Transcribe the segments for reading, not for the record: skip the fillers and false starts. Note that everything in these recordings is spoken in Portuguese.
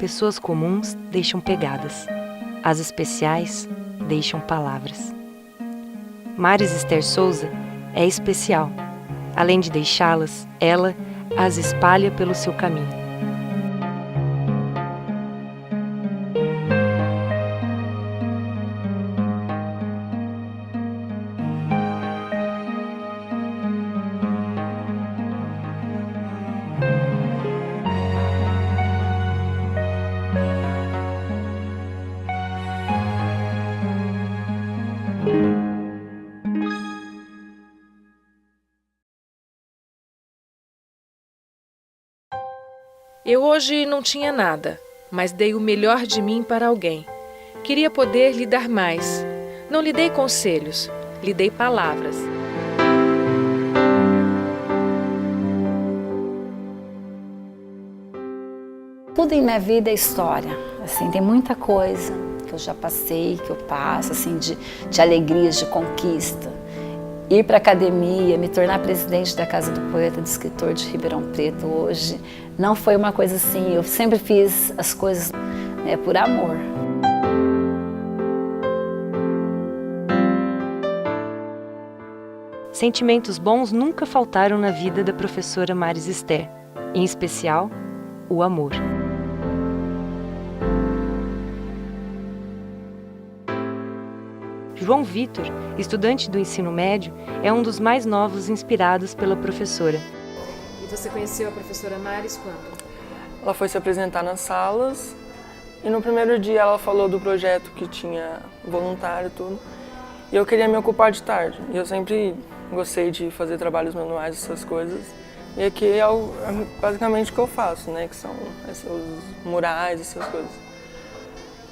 pessoas comuns deixam pegadas. As especiais deixam palavras. Maris Esther Souza é especial. Além de deixá-las, ela as espalha pelo seu caminho. Eu hoje não tinha nada, mas dei o melhor de mim para alguém. Queria poder lhe dar mais. Não lhe dei conselhos, lhe dei palavras. Tudo em minha vida é história. Assim, tem muita coisa que eu já passei, que eu passo, assim, de alegrias, de conquista. Ir para a academia, me tornar presidente da Casa do Poeta, do escritor de Ribeirão Preto hoje, não foi uma coisa assim, eu sempre fiz as coisas por amor. Sentimentos bons nunca faltaram na vida da professora Maris Esther, em especial, o amor. João Vitor, estudante do ensino médio, é um dos mais novos inspirados pela professora. E você conheceu a professora Maris quando? Ela foi se apresentar nas salas e no primeiro dia ela falou do projeto que tinha voluntário e tudo. E eu queria me ocupar de tarde. E eu sempre gostei de fazer trabalhos manuais, essas coisas. E aqui é basicamente o que eu faço, né? Que são os murais, essas coisas.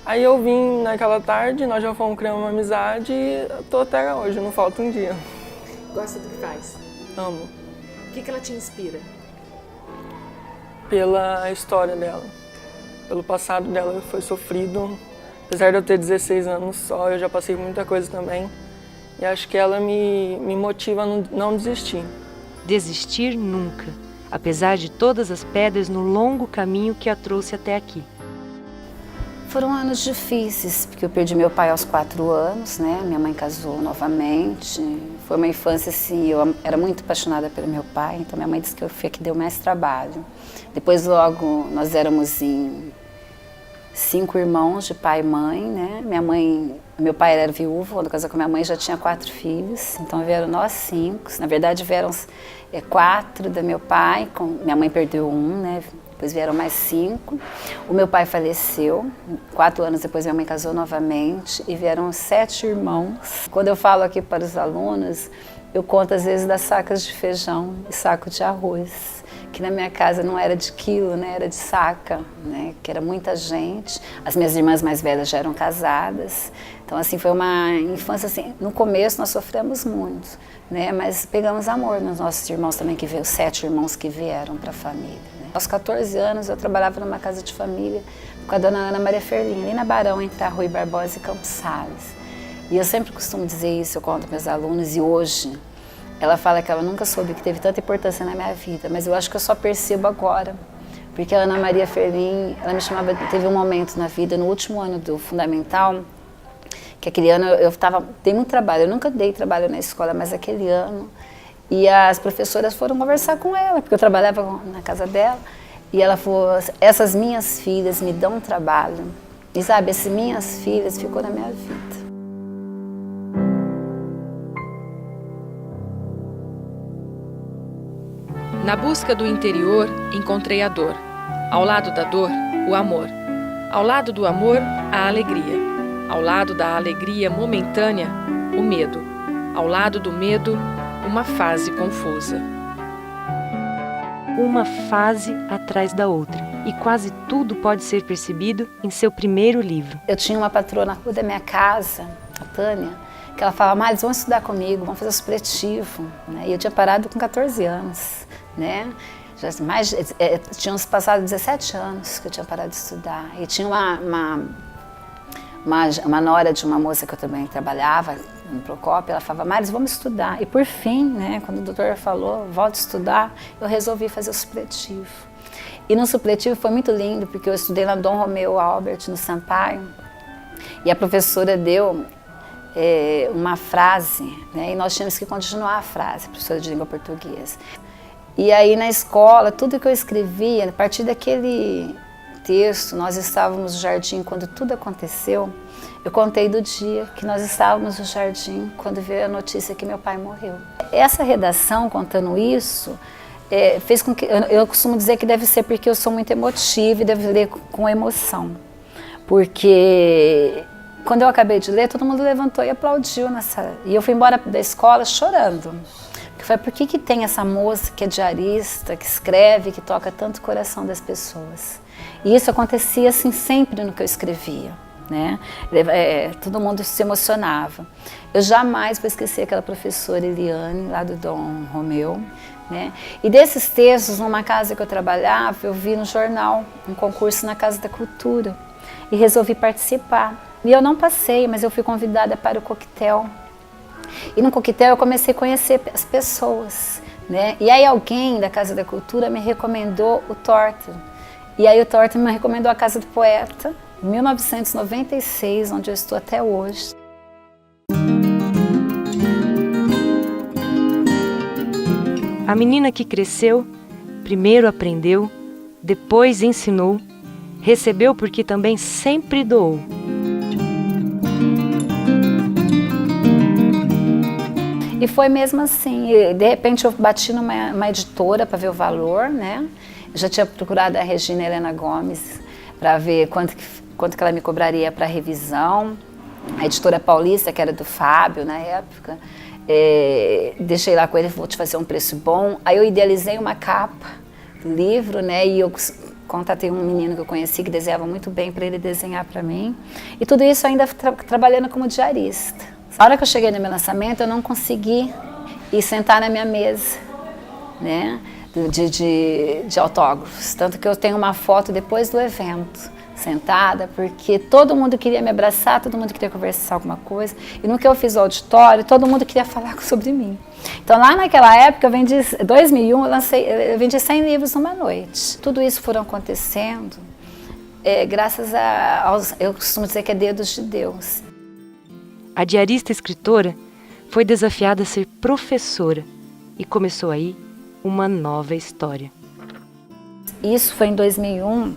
Aí eu vim naquela tarde, nós já fomos criando uma amizade e tô até hoje, não falta um dia. Gosta do que faz? Amo. O que ela te inspira? Pela história dela, pelo passado dela, foi sofrido. Apesar de eu ter 16 anos só, eu já passei muita coisa também. E acho que ela me motiva a não desistir. Desistir nunca, apesar de todas as pedras no longo caminho que a trouxe até aqui. Foram anos difíceis, porque eu perdi meu pai aos 4 anos, né? Minha mãe casou novamente. Foi uma infância assim, eu era muito apaixonada pelo meu pai, então minha mãe disse que eu fui a que deu mais trabalho. Depois logo nós éramos em 5 irmãos de pai e mãe, né? Meu pai era viúvo, quando casou com minha mãe já tinha 4 filhos, então vieram nós 5. Na verdade vieram 4 do meu pai, minha mãe perdeu 1, né? Depois vieram mais 5. O meu pai faleceu. 4 anos depois minha mãe casou novamente e vieram 7 irmãos. Quando eu falo aqui para os alunos, eu conto às vezes das sacas de feijão e saco de arroz, que na minha casa não era de quilo, né? Era de saca, né? Que era muita gente. As minhas irmãs mais velhas já eram casadas. Então assim, foi uma infância assim, no começo nós sofremos muito, né? Mas pegamos amor nos nossos irmãos também, que veio 7 irmãos que vieram para a família. Aos 14 anos eu trabalhava numa casa de família com a dona Ana Maria Ferlin, ali na Barão, entre a Rui Barbosa e Campos Sales. E eu sempre costumo dizer isso, eu conto para meus alunos, e hoje ela fala que ela nunca soube que teve tanta importância na minha vida, mas eu acho que eu só percebo agora. Porque a Ana Maria Ferlin, ela me chamava, teve um momento na vida, no último ano do fundamental, que aquele ano dei muito trabalho, eu nunca dei trabalho na escola, mas aquele ano, e as professoras foram conversar com ela, porque eu trabalhava na casa dela, e ela falou, essas minhas filhas me dão trabalho, e sabe, essas minhas filhas ficou na minha vida. Na busca do interior, encontrei a dor. Ao lado da dor, o amor. Ao lado do amor, a alegria. Ao lado da alegria momentânea, o medo. Ao lado do medo, uma fase confusa. Uma fase atrás da outra, e quase tudo pode ser percebido em seu primeiro livro. Eu tinha uma patroa na rua da minha casa, a Tânia, que ela falava, Maris, vamos estudar comigo, vamos fazer o supletivo. E eu tinha parado com 14 anos, né? Tinham se passado 17 anos que eu tinha parado de estudar. E tinha uma nora de uma moça que eu também trabalhava, no Procópio, ela falava, Maris, vamos estudar. E por fim, né, quando o doutor falou, volte a estudar, eu resolvi fazer o supletivo. E no supletivo foi muito lindo, porque eu estudei na Dom Romeu Albert, no Sampaio, e a professora deu uma frase, né, e nós tínhamos que continuar a frase, professora de língua portuguesa. E aí na escola, tudo que eu escrevia, a partir daquele texto, nós estávamos no jardim quando tudo aconteceu, eu contei do dia que nós estávamos no jardim quando veio a notícia que meu pai morreu. Essa redação, contando isso, fez com que, eu costumo dizer que deve ser porque eu sou muito emotiva e devo ler com emoção. Porque quando eu acabei de ler, todo mundo levantou e aplaudiu e eu fui embora da escola chorando. Porque foi por que tem essa moça que é diarista, que escreve, que toca tanto o coração das pessoas. E isso acontecia assim sempre no que eu escrevia, né? Todo mundo se emocionava. Eu jamais vou esquecer aquela professora Eliane, lá do Dom Romeu, né? E desses textos, numa casa que eu trabalhava, eu vi no jornal um concurso na Casa da Cultura e resolvi participar. E eu não passei, mas eu fui convidada para o coquetel. E no coquetel eu comecei a conhecer as pessoas, né? E aí alguém da Casa da Cultura me recomendou o Torter. E aí o Torter me recomendou a Casa do Poeta, em 1996, onde eu estou até hoje. A menina que cresceu, primeiro aprendeu, depois ensinou, recebeu porque também sempre doou. E foi mesmo assim, e de repente eu bati numa editora para ver o valor, né? Eu já tinha procurado a Regina Helena Gomes para ver quanto que ela me cobraria para revisão. A editora Paulista, que era do Fábio na época, deixei lá com ele, vou te fazer um preço bom. Aí eu idealizei uma capa do livro, né? E eu contatei um menino que eu conheci que desenhava muito bem para ele desenhar para mim. E tudo isso ainda trabalhando como diarista. A hora que eu cheguei no meu lançamento, eu não consegui ir sentar na minha mesa, né, de autógrafos. Tanto que eu tenho uma foto depois do evento, sentada, porque todo mundo queria me abraçar, todo mundo queria conversar alguma coisa. E no que eu fiz o auditório, todo mundo queria falar sobre mim. Então lá naquela época, em 2001, eu vendi 100 livros numa noite. Tudo isso foram acontecendo graças eu costumo dizer que é dedos de Deus. A diarista escritora foi desafiada a ser professora e começou aí uma nova história. Isso foi em 2001,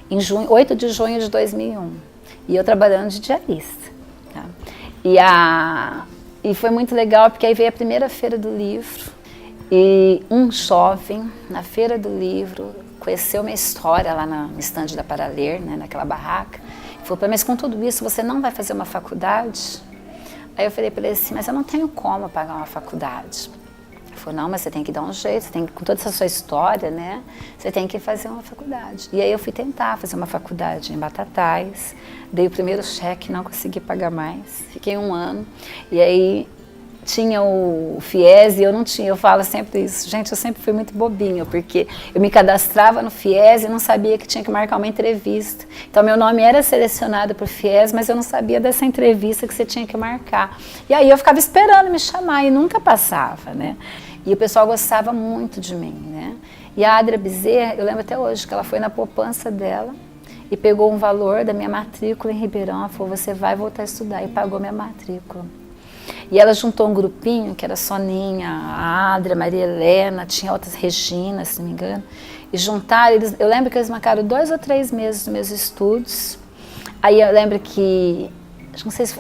em 8 de junho de 2001, e eu trabalhando de diarista. Tá? E foi muito legal porque aí veio a primeira feira do livro e um jovem na feira do livro conheceu minha história lá no estande da Paraler, né, naquela barraca. Falou para mim, mas com tudo isso você não vai fazer uma faculdade? Aí eu falei para ele assim, mas eu não tenho como pagar uma faculdade. Ele falou, não, mas você tem que dar um jeito, você tem que, com toda essa sua história, né, você tem que fazer uma faculdade. E aí eu fui tentar fazer uma faculdade em Batatais, dei o primeiro cheque, não consegui pagar mais, fiquei 1 ano, e aí tinha o FIES e eu não tinha, eu falo sempre isso, gente, eu sempre fui muito bobinha, porque eu me cadastrava no FIES e não sabia que tinha que marcar uma entrevista. Então meu nome era selecionado para o FIES, mas eu não sabia dessa entrevista que você tinha que marcar. E aí eu ficava esperando me chamar e nunca passava, né? E o pessoal gostava muito de mim, né? E a Adria Bezerra, eu lembro até hoje que ela foi na poupança dela e pegou um valor da minha matrícula em Ribeirão, ela falou, você vai voltar a estudar, e pagou minha matrícula. E ela juntou um grupinho, que era a Soninha, a Adria, a Maria Helena, tinha outras Reginas, se não me engano, e juntaram, eu lembro que eles marcaram 2 ou 3 meses dos meus estudos. Aí eu lembro que,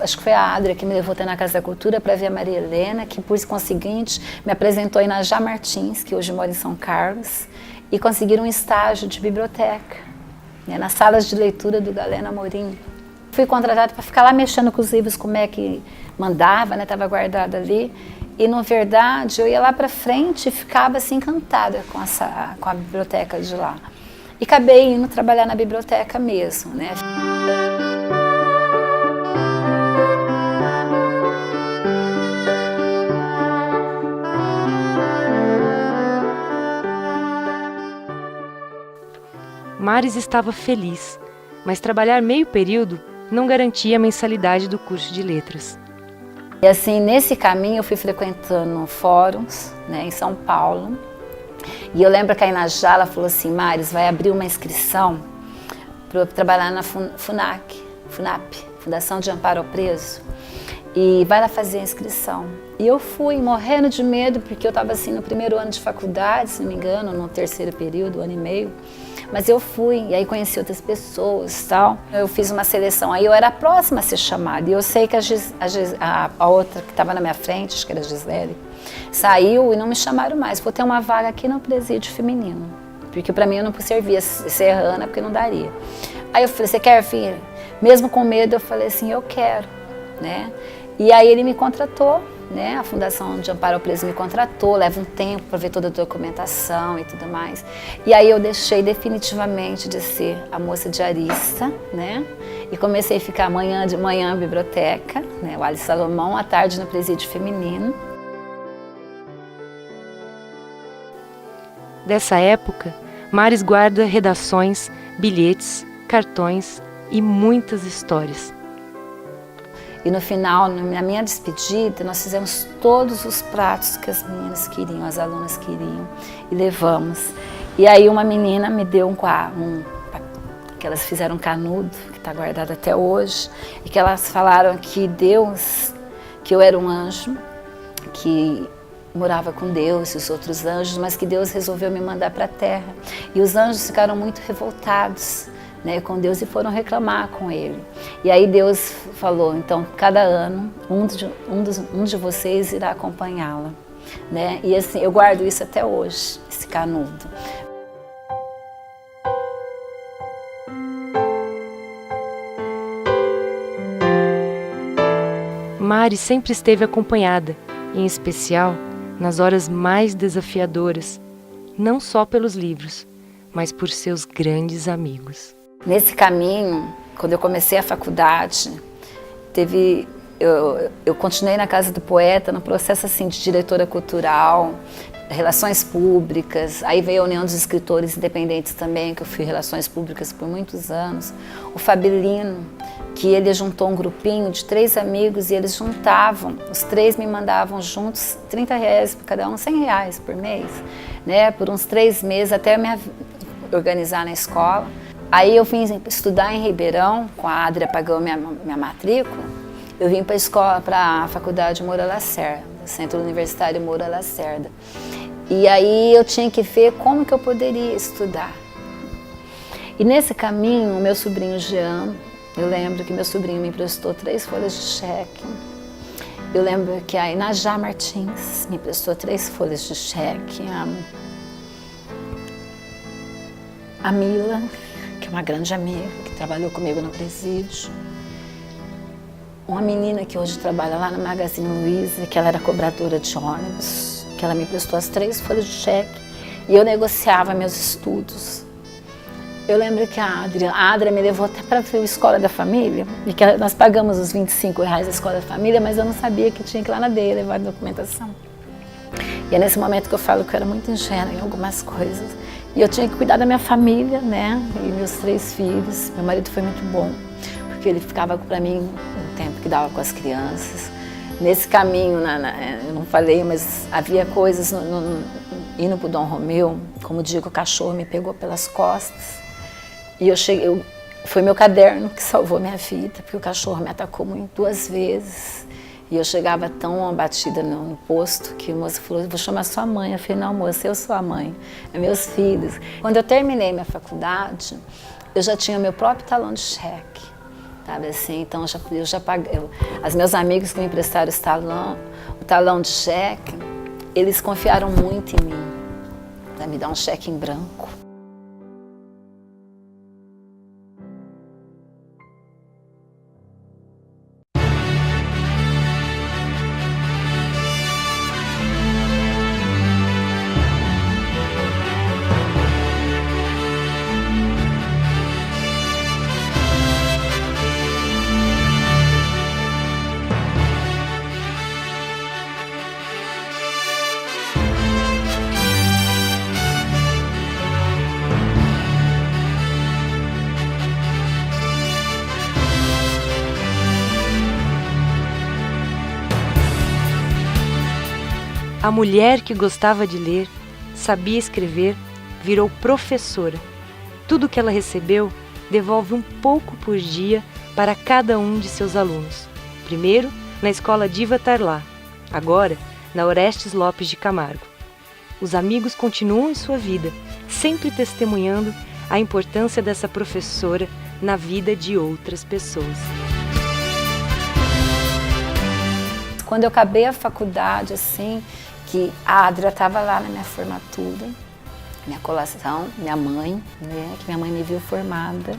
acho que foi a Adria que me levou até na Casa da Cultura para ver a Maria Helena, que por conseguinte me apresentou aí na Já Martins, que hoje mora em São Carlos, e conseguiram um estágio de biblioteca, né, nas salas de leitura do Galeno Amorim. Fui contratada para ficar lá mexendo com os livros, como é que mandava, né? Estava guardado ali. E, na verdade, eu ia lá para frente e ficava assim encantada com a biblioteca de lá. E acabei indo trabalhar na biblioteca mesmo, né? Maris estava feliz, mas trabalhar meio período não garantia a mensalidade do curso de letras. E assim, nesse caminho eu fui frequentando fóruns, né, em São Paulo, E eu lembro que a Inajá, ela falou assim, Maris, vai abrir uma inscrição para eu trabalhar na FUNAP, Fundação de Amparo ao Preso, e vai lá fazer a inscrição. E eu fui morrendo de medo, porque eu estava assim no primeiro ano de faculdade, se não me engano, no terceiro período, 1 ano e meio. Mas eu fui, e aí conheci outras pessoas e tal. Eu fiz uma seleção, aí eu era a próxima a ser chamada. E eu sei que a outra que estava na minha frente, acho que era a Gisele, saiu e não me chamaram mais. Vou ter uma vaga aqui no presídio feminino. Porque para mim eu não servia serrana, porque não daria. Aí eu falei, você quer, filha? Mesmo com medo, eu falei assim, eu quero, né? E aí ele me contratou, né? A Fundação de Amparo ao Preso me contratou, leva um tempo para ver toda a documentação e tudo mais. E aí eu deixei definitivamente de ser a moça diarista, né? E comecei a ficar de manhã na biblioteca, né? O Alice Salomão, à tarde no presídio feminino. Dessa época, Maris guarda redações, bilhetes, cartões e muitas histórias. E no final, na minha despedida, nós fizemos todos os pratos que as meninas queriam, as alunas queriam, e levamos. E aí uma menina me deu que elas fizeram um canudo, que está guardado até hoje, e que elas falaram que que eu era um anjo, que morava com Deus e os outros anjos, mas que Deus resolveu me mandar para a terra. E os anjos ficaram muito revoltados, né, com Deus, e foram reclamar com ele. E aí Deus falou, então, cada ano, um de vocês irá acompanhá-la, né? E assim, eu guardo isso até hoje, esse canudo. Mari sempre esteve acompanhada, em especial nas horas mais desafiadoras, não só pelos livros, mas por seus grandes amigos. Nesse caminho, quando eu comecei a faculdade, eu continuei na Casa do Poeta, no processo assim, de diretora cultural, relações públicas, aí veio a União dos Escritores Independentes também, que eu fui relações públicas por muitos anos. O Fabilino, que ele juntou um grupinho de 3 amigos e eles juntavam, os 3 me mandavam juntos R$30 por cada um, R$100 por mês, né, por uns 3 meses até me organizar na escola. Aí eu vim estudar em Ribeirão, com a Adria pagou minha matrícula, eu vim para a escola, para a faculdade Moura Lacerda, Centro Universitário Moura Lacerda. E aí eu tinha que ver como que eu poderia estudar. E nesse caminho, o meu sobrinho Jean, eu lembro que meu sobrinho me emprestou 3 folhas de cheque. Eu lembro que a Inajá Martins me emprestou 3 folhas de cheque. A Mila, que é uma grande amiga, que trabalhou comigo no presídio. Uma menina que hoje trabalha lá no Magazine Luiza, que ela era cobradora de ônibus, que ela me emprestou as 3 folhas de cheque e eu negociava meus estudos. Eu lembro que a Adria me levou até para ver a Escola da Família, e que nós pagamos os R$25 da Escola da Família, mas eu não sabia que tinha que ir lá na DEA levar a documentação. E é nesse momento que eu falo que eu era muito ingênua em algumas coisas. E eu tinha que cuidar da minha família, né? E meus 3 filhos. Meu marido foi muito bom, porque ele ficava para mim o tempo que dava com as crianças. Nesse caminho, eu não falei, mas havia coisas indo para o Dom Romeu, como o dia que o cachorro me pegou pelas costas. E foi meu caderno que salvou minha vida, porque o cachorro me atacou 2 vezes. E eu chegava tão abatida no posto que o moço falou, vou chamar sua mãe. Eu falei, não, moça, eu sou a mãe, é meus filhos. Quando eu terminei minha faculdade, eu já tinha meu próprio talão de cheque, sabe assim? Então eu já paguei. Os meus amigos que me emprestaram o talão de cheque, eles confiaram muito em mim, para me dar um cheque em branco. A mulher que gostava de ler sabia escrever, virou professora. Tudo que ela recebeu, devolve um pouco por dia para cada um de seus alunos. Primeiro, na Escola Diva Tarlá, agora na Orestes Lopes de Camargo. Os amigos continuam em sua vida, sempre testemunhando a importância dessa professora na vida de outras pessoas. Quando eu acabei a faculdade, assim, que a Adria estava lá na minha formatura, minha colação, minha mãe, né, que minha mãe me viu formada.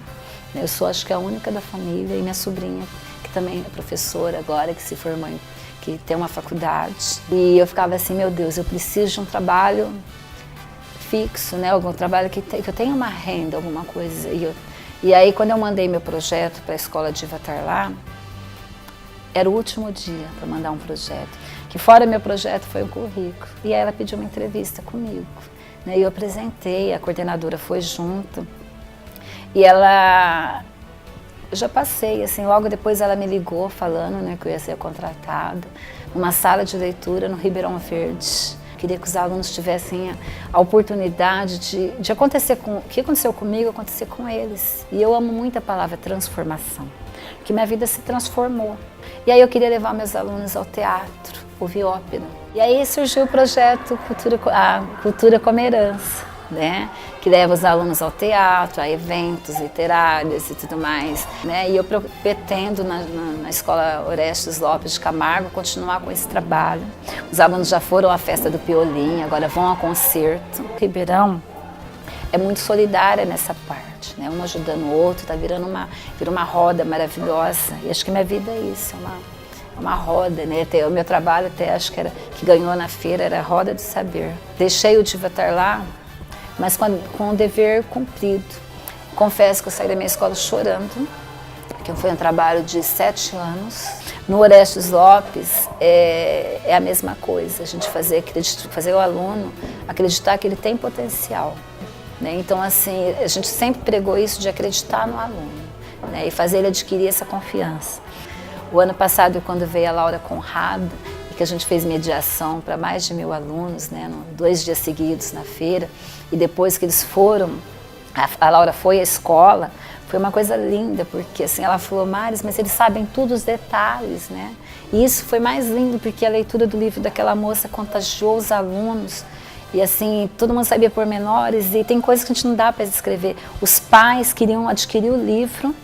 Eu sou, acho que, a única da família, e minha sobrinha, que também é professora agora, que se formou, que tem uma faculdade. E eu ficava assim, meu Deus, eu preciso de um trabalho fixo, né, algum trabalho que eu tenha uma renda, alguma coisa. E aí, quando eu mandei meu projeto para a Escola Diva Tarlá, era o último dia para mandar um projeto. Que fora meu projeto foi um currículo. E aí ela pediu uma entrevista comigo. Né? E eu apresentei, a coordenadora foi junto. E ela... Eu já passei, assim, logo depois ela me ligou falando, né, que eu ia ser contratada numa sala de leitura no Ribeirão Verde. Queria que os alunos tivessem a oportunidade de acontecer com... O que aconteceu comigo, acontecer com eles. E eu amo muito a palavra transformação. Porque minha vida se transformou. E aí eu queria levar meus alunos ao teatro, ouvir ópera. E aí surgiu o projeto Cultura como Herança, né? Que leva os alunos ao teatro, a eventos literários e tudo mais. Né? E eu pretendo, na Escola Orestes Lopes de Camargo, continuar com esse trabalho. Os alunos já foram à festa do Piolim, agora vão ao concerto. O Ribeirão é muito solidária nessa parte, né? Um ajudando o outro, tá virando uma roda maravilhosa. E acho que minha vida é isso, é uma roda, né? O meu trabalho até acho que ganhou na feira era a Roda do Saber. Deixei o Diva Tarlá, mas com o dever cumprido. Confesso que eu saí da minha escola chorando, porque foi um trabalho de 7 anos. No Orestes Lopes é a mesma coisa, a gente fazer o aluno acreditar que ele tem potencial. Né? Então, assim, a gente sempre pregou isso de acreditar no aluno, né? E fazer ele adquirir essa confiança. O ano passado, quando veio a Laura Conrado, e que a gente fez mediação para mais de 1000 alunos, né? 2 dias seguidos na feira, e depois que eles foram, a Laura foi à escola, foi uma coisa linda, porque assim, ela falou, Maris, mas eles sabem todos os detalhes, né? E isso foi mais lindo, porque a leitura do livro daquela moça contagiou os alunos. E assim, todo mundo sabia pormenores e tem coisas que a gente não dá para descrever. Os pais queriam adquirir o livro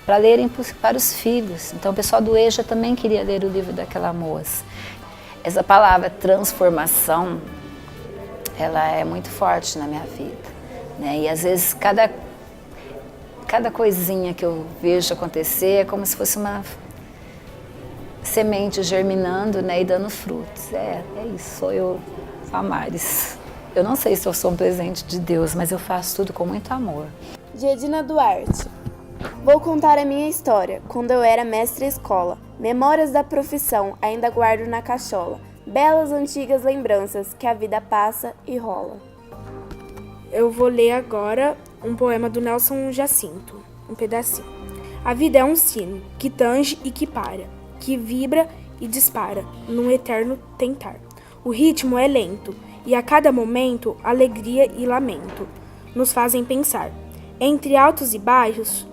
para lerem para os filhos. Então o pessoal do EJA também queria ler o livro daquela moça. Essa palavra transformação, ela é muito forte na minha vida. Né? E às vezes cada coisinha que eu vejo acontecer é como se fosse uma semente germinando, né, e dando frutos. É isso, sou eu, a Maris. Eu não sei se eu sou um presente de Deus, mas eu faço tudo com muito amor. Gedina Duarte. Vou contar a minha história, quando eu era mestre escola. Memórias da profissão, ainda guardo na cachola. Belas antigas lembranças, que a vida passa e rola. Eu vou ler agora um poema do Nelson Jacinto, um pedacinho. A vida é um sino, que tange e que para, que vibra e dispara, num eterno tentar. O ritmo é lento, e a cada momento, alegria e lamento nos fazem pensar. Entre altos e baixos,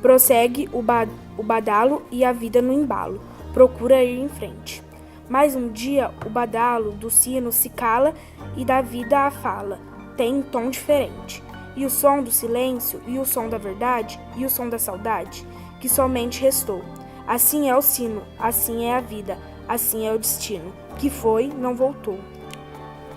prossegue o badalo e a vida no embalo, procura ir em frente. Mais um dia, o badalo do sino se cala e da vida a fala tem um tom diferente. E o som do silêncio, e o som da verdade, e o som da saudade, que somente restou. Assim é o sino, assim é a vida, assim é o destino, que foi, não voltou.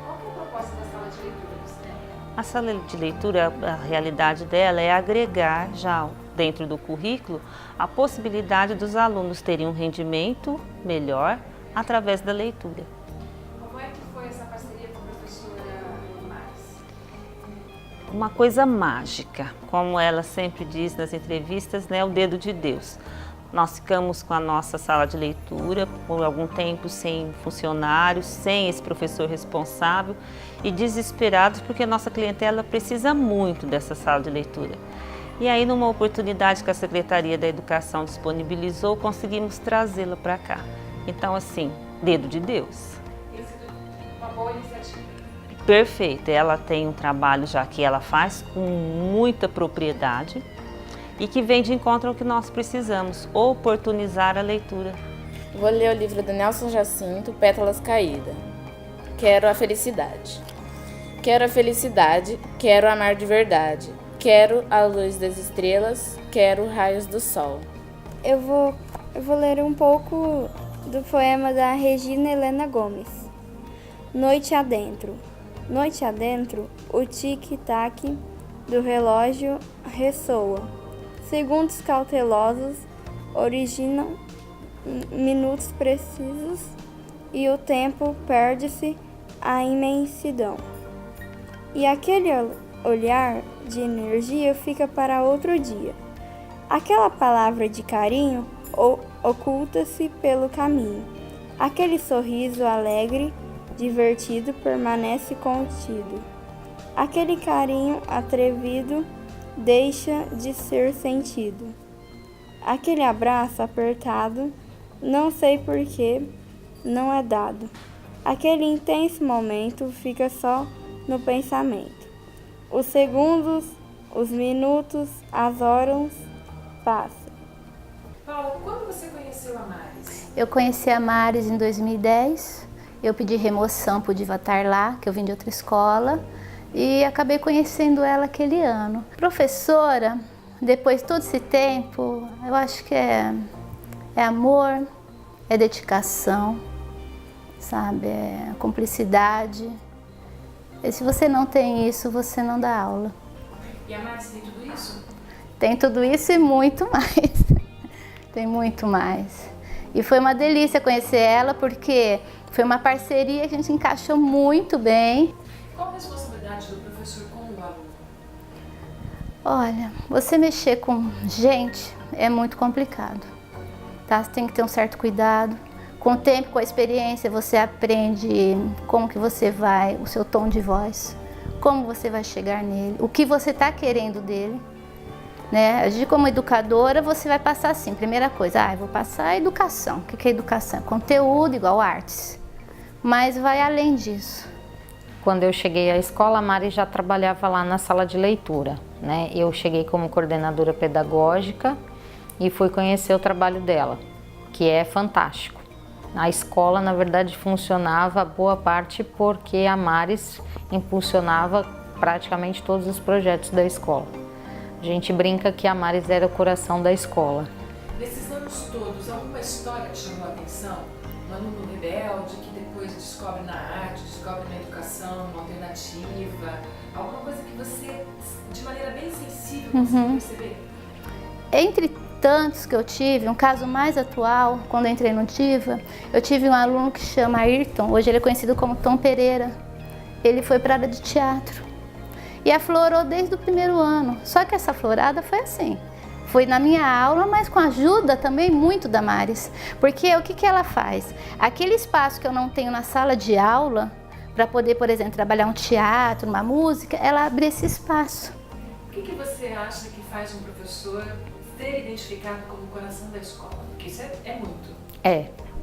Qual é a proposta da sala de leitura do cinema? A sala de leitura, a realidade dela é agregar já dentro do currículo a possibilidade dos alunos terem um rendimento melhor através da leitura. Como é que foi essa parceria com a professora Maris? Uma coisa mágica, como ela sempre diz nas entrevistas, né, o dedo de Deus. Nós ficamos com a nossa sala de leitura por algum tempo sem funcionários, sem esse professor responsável e desesperados porque a nossa clientela precisa muito dessa sala de leitura. E aí, numa oportunidade que a Secretaria da Educação disponibilizou, conseguimos trazê-la para cá. Então, assim, dedo de Deus. Uma boa iniciativa. Perfeito, ela tem um trabalho já que ela faz com muita propriedade e que vem de encontro ao que nós precisamos, oportunizar a leitura. Vou ler o livro do Nelson Jacinto, Pétalas Caídas. Quero a felicidade. Quero a felicidade, quero amar de verdade. Quero a luz das estrelas, quero raios do sol. Eu vou ler um pouco do poema da Regina Helena Gomes. Noite adentro. Noite adentro, o tic-tac do relógio ressoa. Segundos cautelosos originam minutos precisos e o tempo perde-se à imensidão. E aquele olhar de energia fica para outro dia. Aquela palavra de carinho oculta-se pelo caminho. Aquele sorriso alegre, divertido, permanece contido. Aquele carinho atrevido deixa de ser sentido. Aquele abraço apertado, não sei porquê, não é dado. Aquele intenso momento fica só no pensamento. Os segundos, os minutos, as horas passam. Paula, quando você conheceu a Maris? Eu conheci a Maris em 2010. Eu pedi remoção, podia estar lá, que eu vim de outra escola. E acabei conhecendo ela aquele ano. Professora, depois de todo esse tempo, eu acho que é amor, é dedicação, sabe? É cumplicidade. E se você não tem isso, você não dá aula. E a Maris tem tudo isso? Tem tudo isso e muito mais. Tem muito mais. E foi uma delícia conhecer ela, porque foi uma parceria que a gente encaixou muito bem. Qual a responsabilidade do professor com o aluno? Olha, você mexer com gente é muito complicado, tá? Você tem que ter um certo cuidado. Com o tempo, com a experiência, você aprende como que você vai, o seu tom de voz, como você vai chegar nele, o que você está querendo dele. Né? A gente, como educadora, você vai passar assim, primeira coisa, eu vou passar a educação. O que é educação? Conteúdo igual artes, mas vai além disso. Quando eu cheguei à escola, a Mari já trabalhava lá na sala de leitura, né? Eu cheguei como coordenadora pedagógica e fui conhecer o trabalho dela, que é fantástico. A escola, na verdade, funcionava boa parte porque a Maris impulsionava praticamente todos os projetos da escola. A gente brinca que a Maris era o coração da escola. Nesses anos todos, alguma história te chamou a atenção? Um aluno rebelde que depois descobre na arte, descobre na educação uma alternativa? Alguma coisa que você, de maneira bem sensível, conseguiu perceber? Entre tantos que eu tive, um caso mais atual, quando eu entrei no Diva, eu tive um aluno que chama Ayrton, hoje ele é conhecido como Tom Pereira. Ele foi para a área de teatro. E aflorou desde o primeiro ano. Só que essa florada foi assim. Foi na minha aula, mas com a ajuda também muito da Maris. Porque o que ela faz? Aquele espaço que eu não tenho na sala de aula, para poder, por exemplo, trabalhar um teatro, uma música, ela abre esse espaço. O que você acha que faz um professor ser identificado como o coração da escola? Porque isso é muito.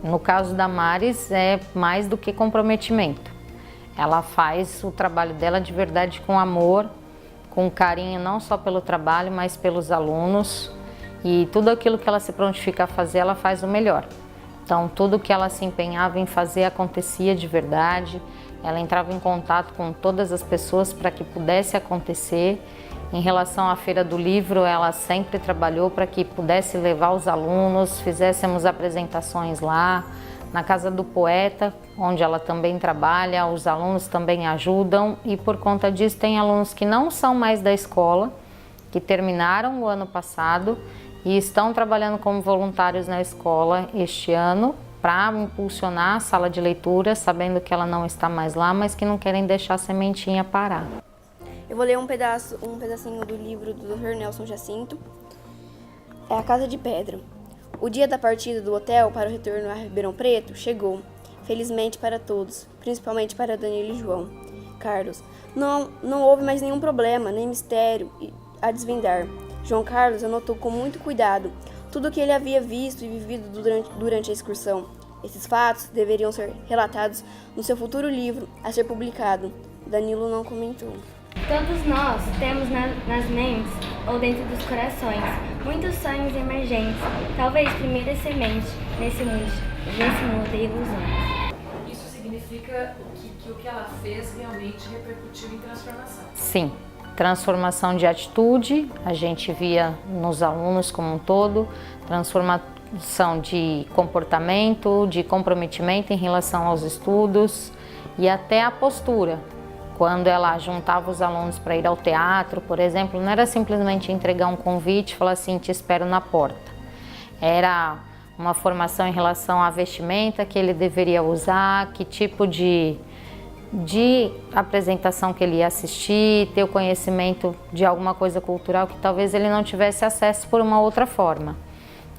No caso da Maris, é mais do que comprometimento. Ela faz o trabalho dela de verdade com amor, com carinho, não só pelo trabalho, mas pelos alunos. E tudo aquilo que ela se prontifica a fazer, ela faz o melhor. Então, tudo que ela se empenhava em fazer acontecia de verdade. Ela entrava em contato com todas as pessoas para que pudesse acontecer. Em relação à Feira do Livro, ela sempre trabalhou para que pudesse levar os alunos, fizéssemos apresentações lá. Na Casa do Poeta, onde ela também trabalha, os alunos também ajudam e por conta disso tem alunos que não são mais da escola, que terminaram o ano passado e estão trabalhando como voluntários na escola este ano para impulsionar a sala de leitura, sabendo que ela não está mais lá, mas que não querem deixar a sementinha parar. Eu vou ler um pedacinho do livro do Dr. Nelson Jacinto. É A Casa de Pedra. O dia da partida do hotel para o retorno a Ribeirão Preto chegou, felizmente para todos, principalmente para Danilo e João Carlos. Não houve mais nenhum problema, nem mistério a desvendar. João Carlos anotou com muito cuidado tudo o que ele havia visto e vivido durante a excursão. Esses fatos deveriam ser relatados no seu futuro livro a ser publicado. Danilo não comentou. Todos nós temos nas mentes ou dentro dos corações muitos sonhos emergentes, talvez primeiras sementes nesse mundo de ilusões. Isso significa que o que ela fez realmente repercutiu em transformação. Sim, transformação de atitude, a gente via nos alunos como um todo, transformação de comportamento, de comprometimento em relação aos estudos e até a postura. Quando ela juntava os alunos para ir ao teatro, por exemplo, não era simplesmente entregar um convite e falar assim, te espero na porta. Era uma formação em relação à vestimenta que ele deveria usar, que tipo de apresentação que ele ia assistir, ter o conhecimento de alguma coisa cultural que talvez ele não tivesse acesso por uma outra forma,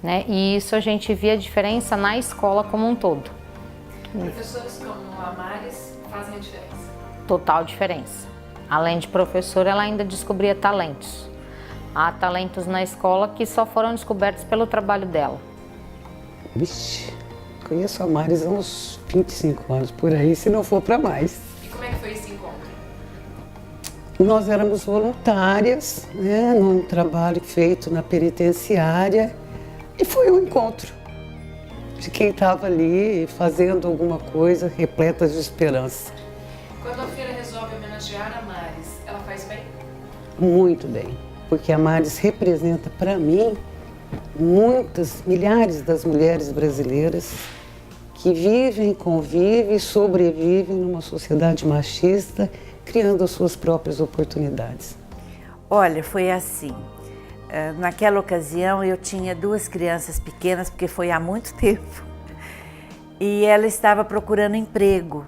né? E isso a gente via a diferença na escola como um todo. Professores como a Maris fazem a diferença. Total diferença. Além de professora, ela ainda descobria talentos. Há talentos na escola que só foram descobertos pelo trabalho dela. Vixe, conheço a Maris há uns 25 anos por aí, se não for para mais. E como é que foi esse encontro? Nós éramos voluntárias, né, num trabalho feito na penitenciária, e foi um encontro de quem estava ali fazendo alguma coisa repleta de esperança. Quando a feira resolve homenagear a Maris, ela faz bem? Muito bem, porque a Maris representa para mim milhares das mulheres brasileiras que vivem, convivem e sobrevivem numa sociedade machista, criando as suas próprias oportunidades. Olha, foi assim. Naquela ocasião eu tinha 2 crianças pequenas, porque foi há muito tempo, e ela estava procurando emprego.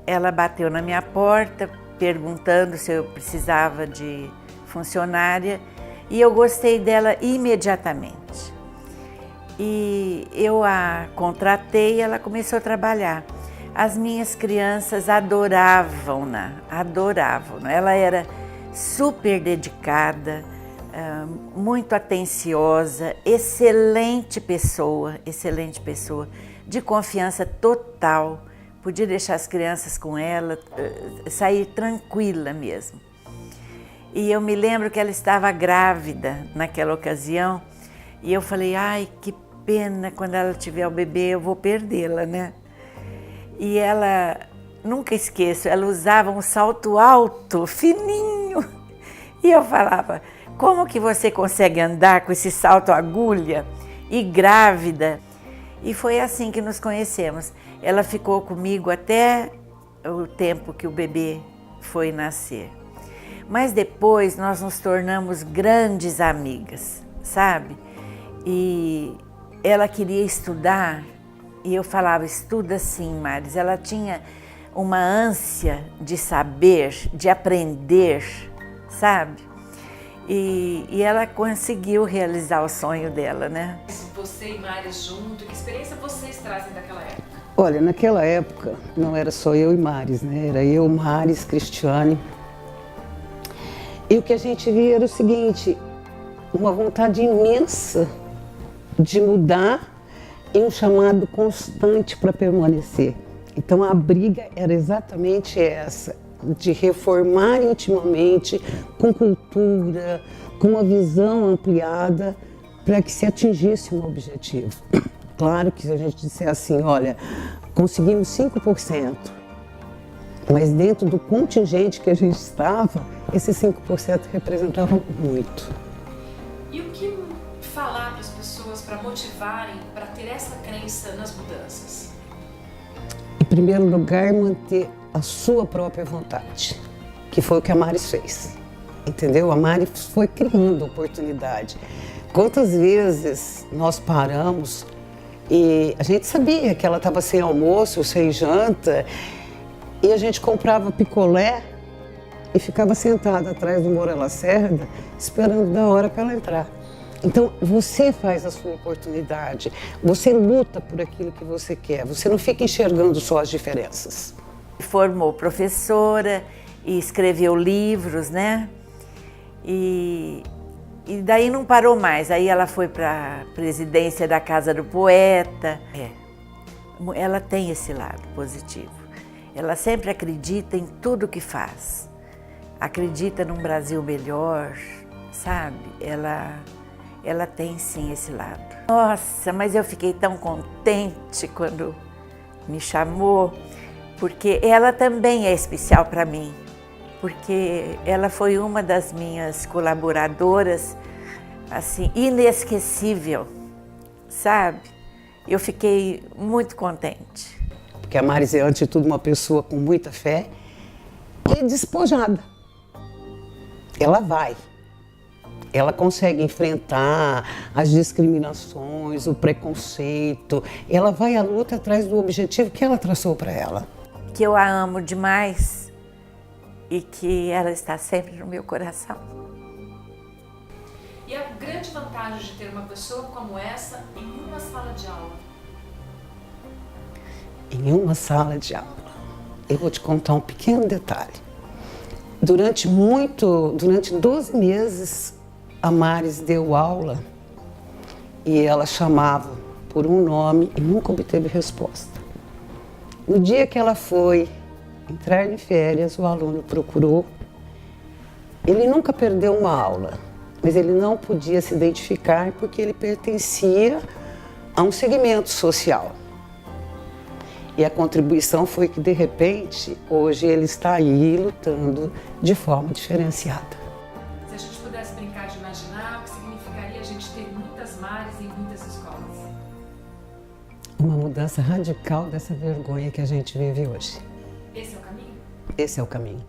Ela bateu na minha porta perguntando se eu precisava de funcionária e eu gostei dela imediatamente. E eu a contratei e ela começou a trabalhar. As minhas crianças adoravam-na, adoravam-na. Ela era super dedicada, muito atenciosa, excelente pessoa, de confiança total. Podia deixar as crianças com ela, sair tranquila mesmo. E eu me lembro que ela estava grávida naquela ocasião e eu falei, ai, que pena, quando ela tiver o bebê eu vou perdê-la, né? E ela, nunca esqueço, ela usava um salto alto, fininho. E eu falava, como que você consegue andar com esse salto agulha e grávida? E foi assim que nos conhecemos. Ela ficou comigo até o tempo que o bebê foi nascer. Mas depois nós nos tornamos grandes amigas, sabe? E ela queria estudar e eu falava, estuda sim, Maris. Ela tinha uma ânsia de saber, de aprender, sabe? E ela conseguiu realizar o sonho dela, né? Você e Maris junto, que experiência vocês trazem daquela época? Olha, naquela época não era só eu e Maris, né? Era eu, Maris, Cristiane. E o que a gente via era o seguinte, uma vontade imensa de mudar e um chamado constante para permanecer. Então a briga era exatamente essa, de reformar intimamente, com cultura, com uma visão ampliada, para que se atingisse um objetivo. Claro que se a gente disser assim, olha, conseguimos 5%, mas dentro do contingente que a gente estava, esses 5% representavam muito. E o que falar para as pessoas para motivarem, para ter essa crença nas mudanças? Em primeiro lugar, manter a sua própria vontade, que foi o que a Maris fez, entendeu? A Maris foi criando oportunidade. Quantas vezes nós paramos e a gente sabia que ela estava sem almoço, sem janta, e a gente comprava picolé e ficava sentada atrás do Moura Lacerda, esperando da hora para ela entrar. Então, você faz a sua oportunidade, você luta por aquilo que você quer, você não fica enxergando só as diferenças. Formou professora e escreveu livros, né? E daí não parou mais, aí ela foi para a presidência da Casa do Poeta. ela tem esse lado positivo. Ela sempre acredita em tudo que faz. Acredita num Brasil melhor, sabe? Ela tem sim esse lado. Nossa, mas eu fiquei tão contente quando me chamou, porque ela também é especial para mim, porque ela foi uma das minhas colaboradoras, assim, inesquecível, sabe? Eu fiquei muito contente. Porque a Maris é, antes de tudo, uma pessoa com muita fé e despojada. Ela vai. Ela consegue enfrentar as discriminações, o preconceito. Ela vai à luta atrás do objetivo que ela traçou para ela. Que eu a amo demais e que ela está sempre no meu coração. E a grande vantagem de ter uma pessoa como essa em uma sala de aula? Em uma sala de aula. Eu vou te contar um pequeno detalhe. Durante 12 meses, a Maris deu aula e ela chamava por um nome e nunca obteve resposta. No dia que ela foi entrar em férias, o aluno procurou. Ele nunca perdeu uma aula, mas ele não podia se identificar porque ele pertencia a um segmento social. E a contribuição foi que, de repente, hoje ele está aí lutando de forma diferenciada. Se a gente pudesse brincar de imaginar, o que significaria a gente ter muitas Maris em muitas escolas? Uma mudança radical dessa vergonha que a gente vive hoje. Esse é o caminho? Esse é o caminho.